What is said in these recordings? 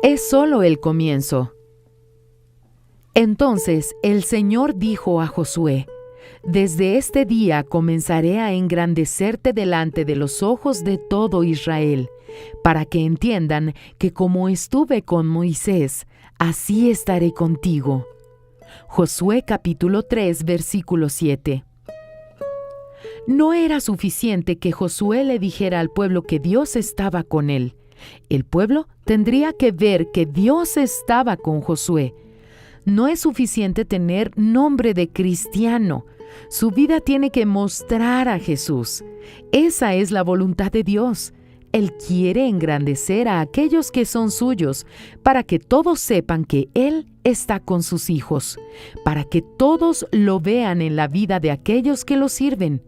es solo el comienzo. Entonces el Señor dijo a Josué: Desde este día comenzaré a engrandecerte delante de los ojos de todo Israel, para que entiendan que como estuve con Moisés, así estaré contigo. Josué capítulo 3, versículo 7. No era suficiente que Josué le dijera al pueblo que Dios estaba con él. El pueblo tendría que ver que Dios estaba con Josué. No es suficiente tener nombre de cristiano. Su vida tiene que mostrar a Jesús. Esa es la voluntad de Dios. Él quiere engrandecer a aquellos que son suyos, para que todos sepan que Él está con sus hijos, para que todos lo vean en la vida de aquellos que lo sirven.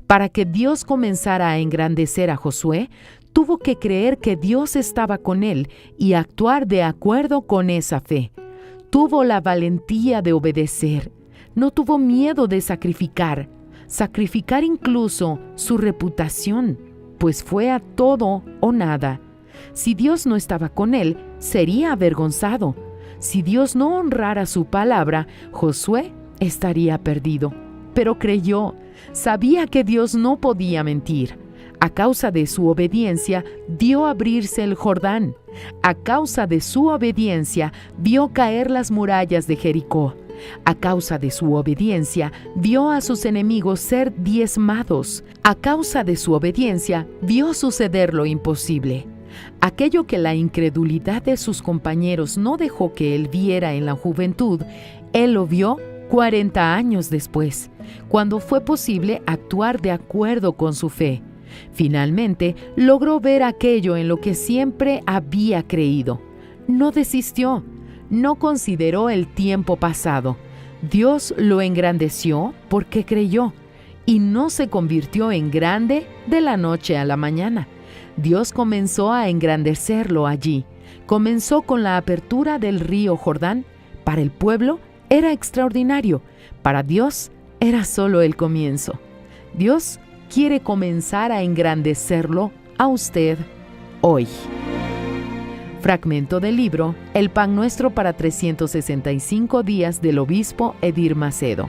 Para que Dios comenzara a engrandecer a Josué, tuvo que creer que Dios estaba con él y actuar de acuerdo con esa fe. Tuvo la valentía de obedecer. No tuvo miedo de sacrificar incluso su reputación, pues fue a todo o nada. Si Dios no estaba con él, sería avergonzado. Si Dios no honrara su palabra, Josué estaría perdido. Pero creyó, sabía que Dios no podía mentir. A causa de su obediencia, vio abrirse el Jordán. A causa de su obediencia, vio caer las murallas de Jericó. A causa de su obediencia, vio a sus enemigos ser diezmados. A causa de su obediencia, vio suceder lo imposible. Aquello que la incredulidad de sus compañeros no dejó que él viera en la juventud, él lo vio 40 años después, cuando fue posible actuar de acuerdo con su fe. Finalmente, logró ver aquello en lo que siempre había creído. No desistió, no consideró el tiempo pasado. Dios lo engrandeció porque creyó, y no se convirtió en grande de la noche a la mañana. Dios comenzó a engrandecerlo allí. Comenzó con la apertura del río Jordán. Para el pueblo era extraordinario. Para Dios era solo el comienzo. Dios quiere comenzar a engrandecerlo a usted hoy. Fragmento del libro El pan nuestro para 365 días del obispo Edir Macedo.